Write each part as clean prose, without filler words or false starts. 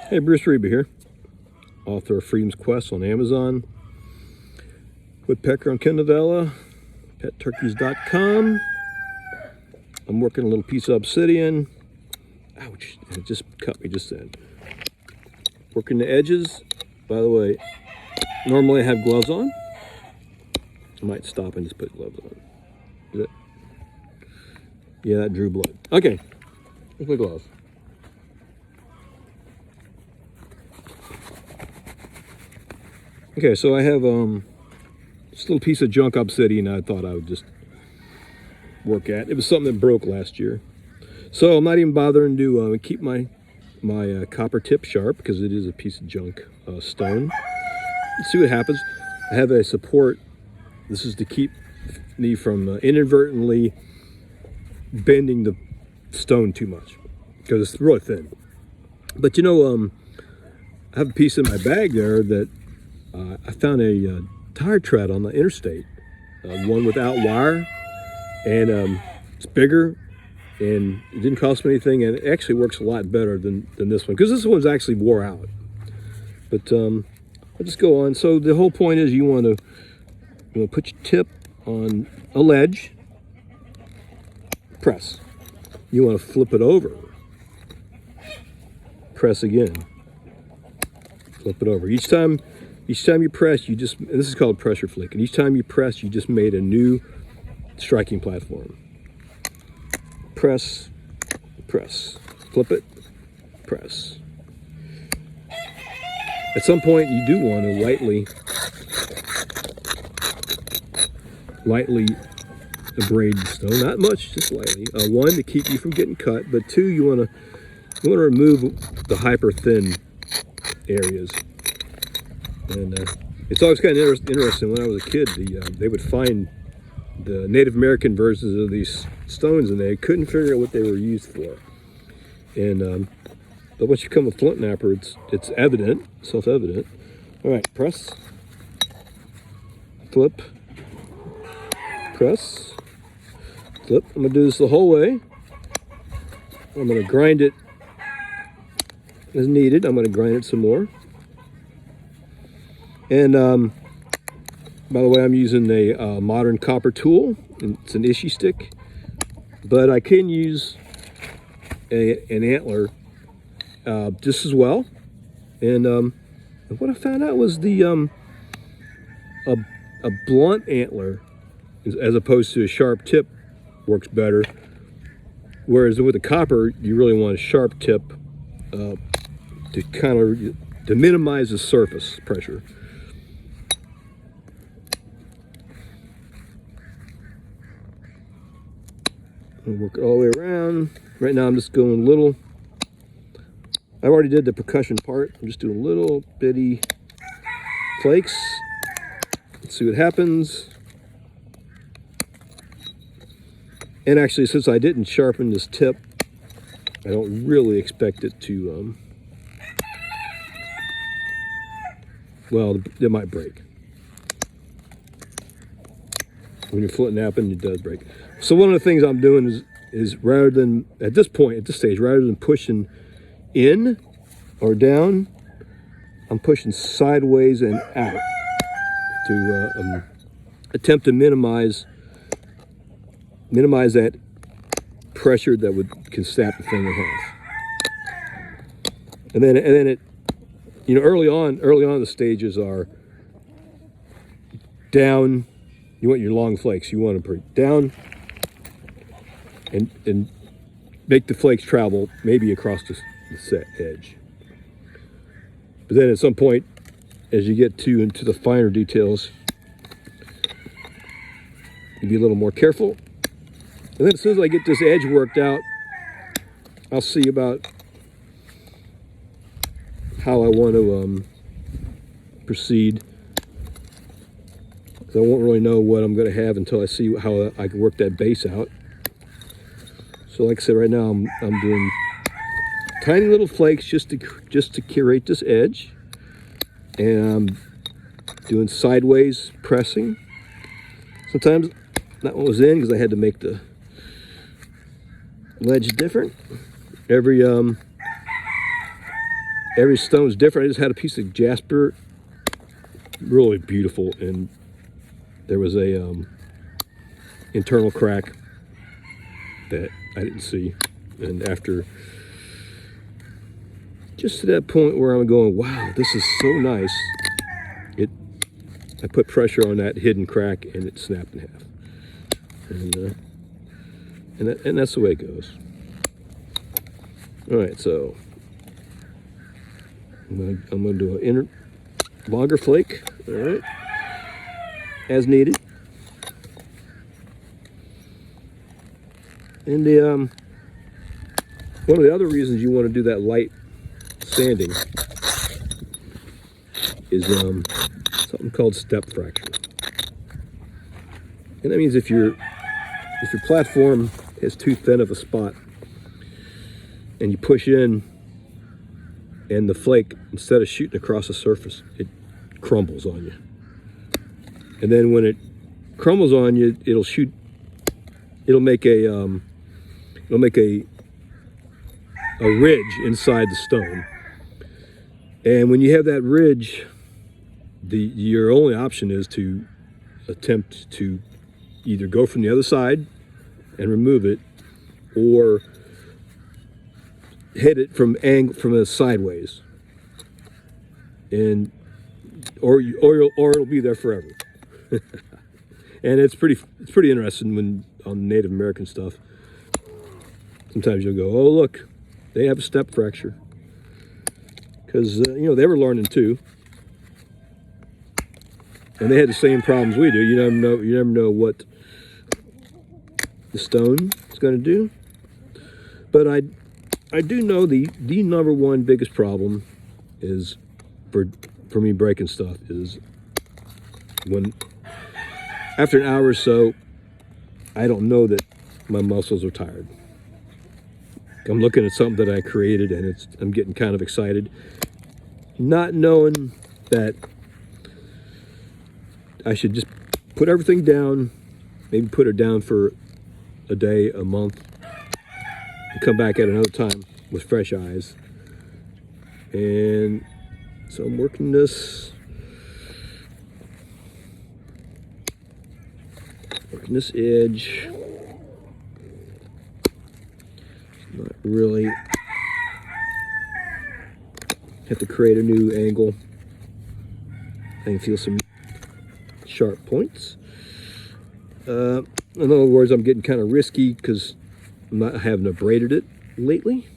Hey, Bruce Reba here, author of Freedom's Quest on Amazon, woodpecker on Kindle, petturkeys.com. I'm working a little piece of obsidian. Ouch, it just cut me just then. Working the edges. By the way, normally I have gloves on. I might stop and just put gloves on. Is it? Yeah, that drew blood. Okay, here's my gloves. Okay, so I have this little piece of junk obsidian I thought I would just work at. It was something that broke last year. So I'm not even bothering to keep my copper tip sharp because it is a piece of junk stone. Let's see what happens. I have a support. This is to keep me from inadvertently bending the stone too much because it's really thin. But you know, I have a piece in my bag there that I found a tire tread on the interstate, one without wire, and it's bigger, and it didn't cost me anything, and it actually works a lot better than this one, because this one's actually wore out. But I'll just go on. So the whole point is you want to put your tip on a ledge, press. You want to flip it over, press again, flip it over. Each time you press, and this is called pressure flick, and each time you press, you just made a new striking platform. Press, press, flip it, press. At some point, you do want to lightly abrade the stone, not much, just lightly. One, to keep you from getting cut, but two, you want to remove the hyper thin areas. And it's always kind of interesting. When I was a kid, they would find the Native American versions of these stones, and they couldn't figure out what they were used for. And but once you become a flint napper, it's evident, self-evident. All right, press, flip, press, flip. I'm gonna do this the whole way. I'm gonna grind it as needed. I'm gonna grind it some more. And by the way, I'm using a modern copper tool. It's an issue stick, but I can use an antler just as well. And what I found out was a blunt antler, as opposed to a sharp tip, works better. Whereas with the copper, you really want a sharp tip to minimize the surface pressure. I'll work it all the way around. Right now I'm just going little. I already did the percussion part. I'm just doing little bitty flakes. Let's see what happens. And actually, since I didn't sharpen this tip, I don't really expect it to, well, it might break. When you're flint napping, it does break. So one of the things I'm doing is rather than, at this stage, rather than pushing in or down, I'm pushing sideways and out to attempt to minimize that pressure that can snap the thing in half. And then it, early on the stages are down. You want your long flakes. You want to put it down and make the flakes travel maybe across the set edge. But then at some point, as you get into the finer details, you be a little more careful. And then as soon as I get this edge worked out, I'll see about how I want to proceed. I won't really know what I'm going to have until I see how I can work that base out. So like I said, right now I'm doing tiny little flakes just to curate this edge, and I'm doing sideways pressing. Sometimes that one was in because I had to make the ledge different. Every every stone is different. I just had a piece of jasper, really beautiful, and there was a internal crack that I didn't see. And after, just to that point where I'm going, wow, this is so nice, I put pressure on that hidden crack and it snapped in half. And that's the way it goes. All right, so I'm gonna do an longer flake. All right, as needed. And one of the other reasons you want to do that light sanding is something called step fracture. And that means if your platform is too thin of a spot and you push in, and the flake, instead of shooting across the surface, it crumbles on you. And then when it crumbles on you, it'll make a ridge inside the stone. And when you have that ridge, your only option is to attempt to either go from the other side and remove it, or hit it from a sideways, and or it'll be there forever. And it's pretty interesting when on Native American stuff. Sometimes you'll go, oh look, they have a step fracture, because they were learning too, and they had the same problems we do. You never know what the stone is going to do. But I do know the number one biggest problem is for me breaking stuff is when after an hour or so, I don't know that my muscles are tired. I'm looking at something that I created and I'm getting kind of excited, not knowing that I should just put everything down, maybe put it down for a day, a month, and come back at another time with fresh eyes. And so I'm working this edge. Not really. Have to create a new angle. I can feel some sharp points. In other words, I'm getting kind of risky because I haven't abraded it lately.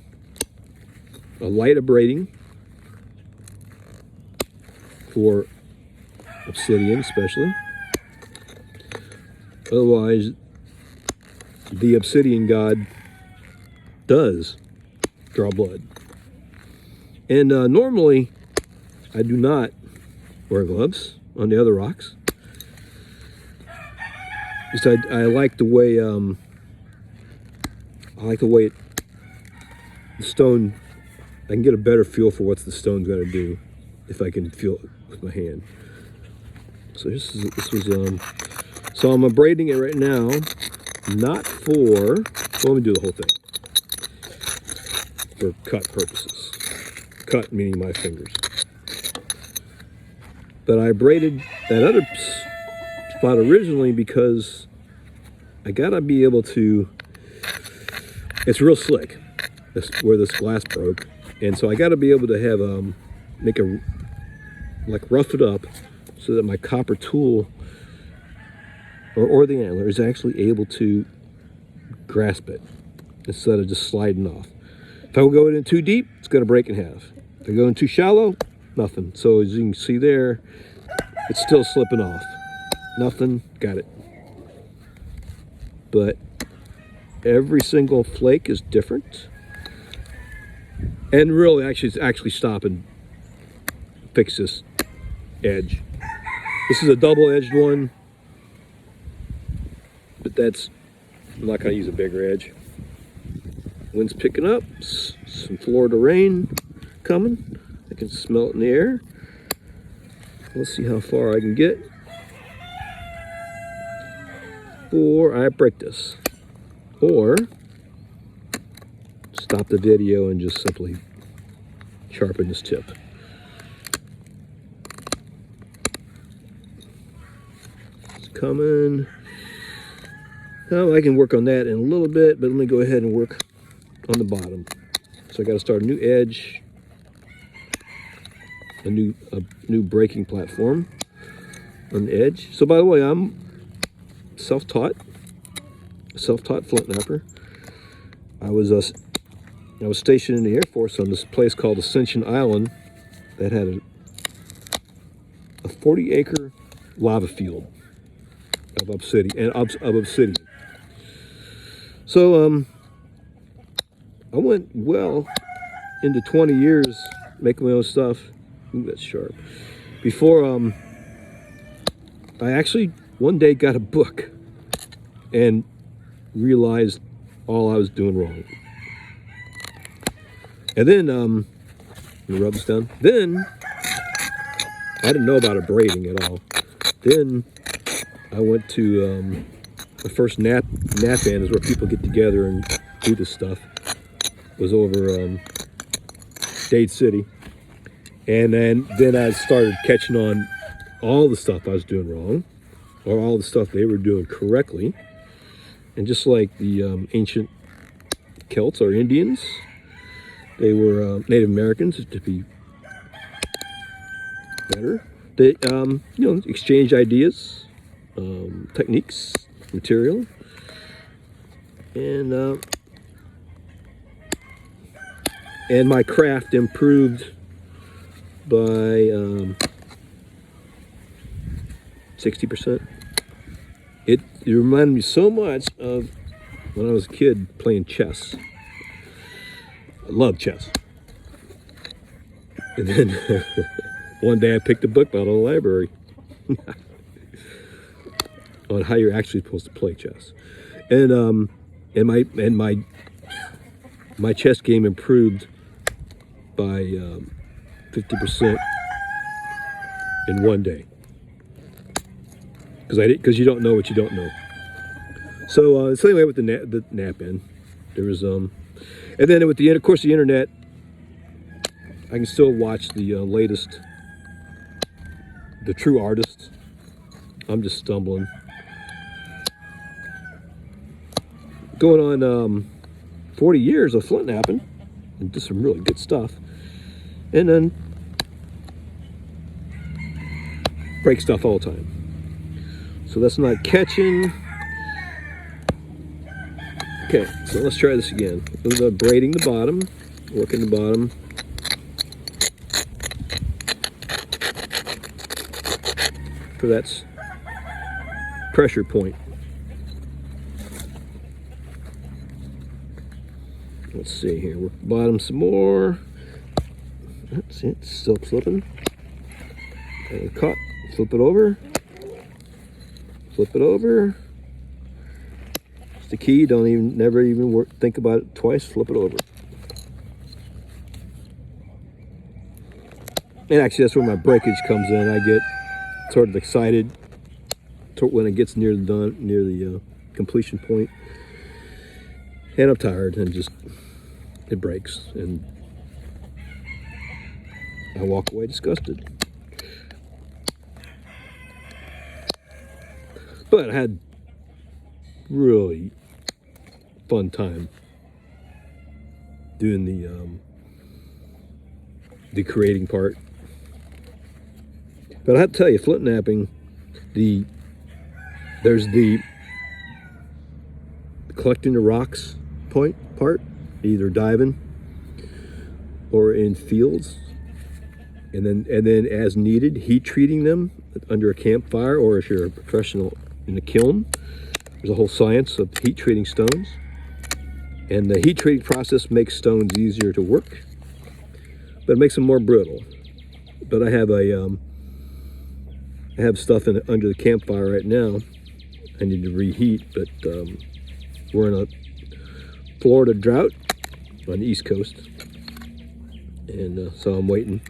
A light abrading for obsidian especially. Otherwise, the obsidian god does draw blood. And normally, I do not wear gloves on the other rocks. Because I like the way the stone. I can get a better feel for what the stone's going to do if I can feel it with my hand. So so I'm abrading it right now, not for. Well, let me do the whole thing for cut purposes. Cut meaning my fingers. But I braided that other spot originally because I gotta be able to. It's real slick. Where this glass broke, and so I got to be able to have rough it up so that my copper tool or the antler is actually able to grasp it instead of just sliding off. If I go in too deep, it's going to break in half. If I go in too shallow, nothing. So as you can see there, it's still slipping off. Nothing, got it. But every single flake is different. And really, actually stop and fix this edge. This is a double-edged one, but I'm not going to use a bigger edge. Wind's picking up, some Florida rain coming. I can smell it in the air. Let's see how far I can get before I break this. Or stop the video and just simply sharpen this tip. It's coming. Oh, I can work on that in a little bit, but let me go ahead and work on the bottom. So I got to start a new edge, a new braking platform on the edge. So by the way, I'm self-taught flint knapper. I was stationed in the Air Force on this place called Ascension Island that had a 40-acre lava field of obsidian. So I went well into 20 years making my own stuff. Ooh, that's sharp. Before I actually one day got a book and realized all I was doing wrong. And then, let me rub this down. Then, I didn't know about abrading at all. Then, I went to the first nap in is where people get together and do this stuff. It was over Dade City. And then I started catching on all the stuff I was doing wrong, or all the stuff they were doing correctly. And just like the ancient Celts or Indians, they were Native Americans to be better. They, exchange ideas, techniques, material, and my craft improved by 60%. It reminded me so much of when I was a kid playing chess. I love chess. And then one day I picked a book out of the library on how you're actually supposed to play chess. And my chess game improved by 50% in one day. Because you don't know what you don't know. So anyway, with the nap in, there was and then with the internet, I can still watch the latest, the true artists. I'm just stumbling. Going on 40 years of flint napping, and did some really good stuff, and then break stuff all the time. So that's not catching. Okay, so let's try this again. Braiding the bottom, working the bottom. For that pressure point. Let's see here, work the bottom some more. That's it, still slipping. And caught, flip it over. Flip it over. It's the key. Never even think about it twice. Flip it over. And actually, that's where my breakage comes in. I get sort of excited when it gets near the completion point, and I'm tired, and it breaks, and I walk away disgusted. But I had really fun time doing the creating part. But I have to tell you, flint napping, there's the collecting the rocks part, either diving or in fields, and then as needed, heat treating them under a campfire, or if you're a professional in the kiln. There's a whole science of heat treating stones, and the heat treating process makes stones easier to work, but it makes them more brittle. But I have stuff under the campfire right now. I need to reheat, but we're in a Florida drought on the East Coast, and so I'm waiting.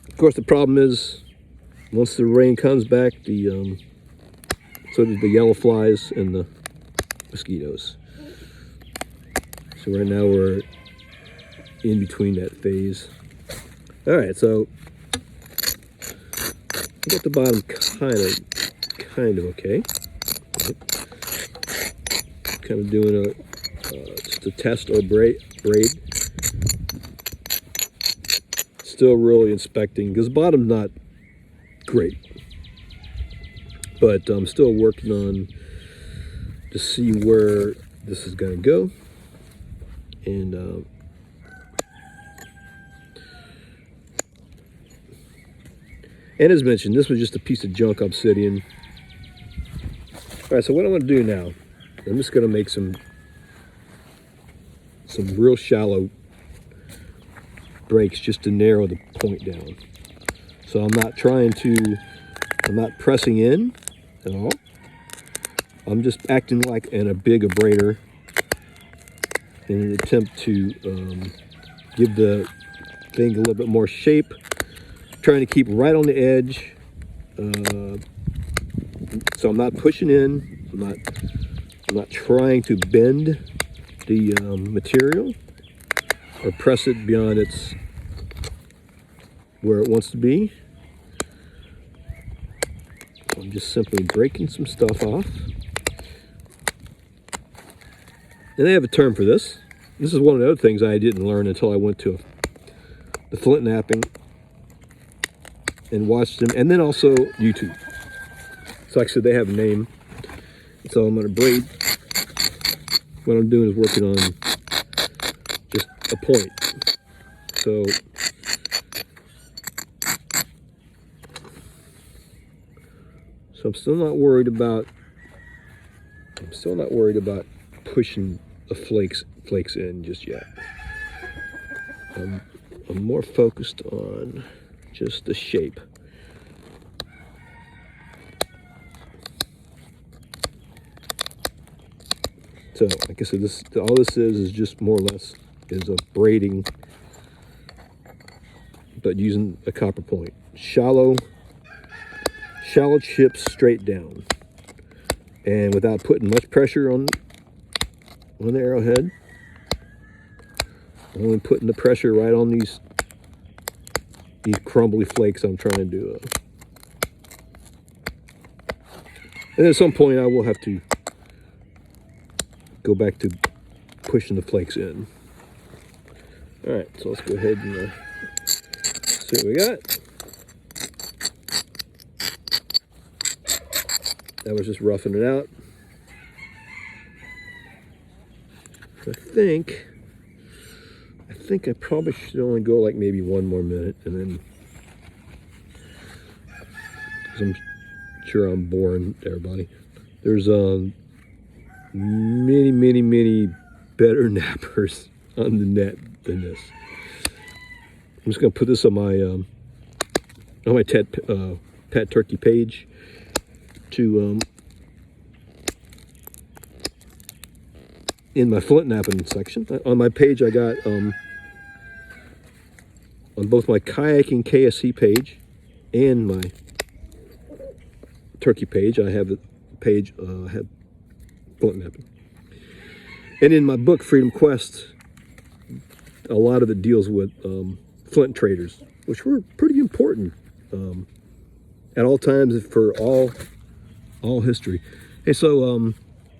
Of course, the problem is once the rain comes back, so do the yellow flies and the mosquitoes. So right now we're in between that phase. All right, so I got the bottom kind of okay. Kind of doing a just a test or braid. Still really inspecting because the bottom's not great, but I'm still working on to see where this is going to go. And as mentioned, this was just a piece of junk obsidian. All right, so what I'm going to do now, I'm just going to make some real shallow breaks just to narrow the point down. So I'm not pressing in at all. I'm just acting like a big abrader in an attempt to give the thing a little bit more shape. Trying to keep right on the edge. So I'm not pushing in. I'm not trying to bend the material or press it beyond its where it wants to be. I'm just simply breaking some stuff off. And they have a term for this. This is one of the other things I didn't learn until I went to the Flintknapping and watched them, and then also YouTube. So like I said, they have a name. So I'm going to braid. What I'm doing is working on just a point. So I'm still not worried about pushing the flakes in just yet. I'm more focused on just the shape. So, like I said, all this is just more or less is a braiding, but using a copper point. Shallow chips straight down, and without putting much pressure on the arrowhead. Only putting the pressure right on these crumbly flakes I'm trying to and at some point I will have to go back to pushing the flakes in. All right, so let's go ahead and see what we got. That was just roughing it out. I think I probably should only go like maybe 1 more minute, and then, because I'm sure I'm boring everybody. There's many better nappers on the net than this. I'm just gonna put this on my pet turkey page to in my Flintknapping section. On my page, I got on both my kayaking KSC page and my turkey page, I have the page had Flintknapping. And in my book, Freedom Quest, a lot of it deals with flint traders, which were pretty important at all times for all history. Hey, so I'm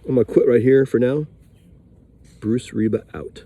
gonna quit right here for now. Bruce Reba out.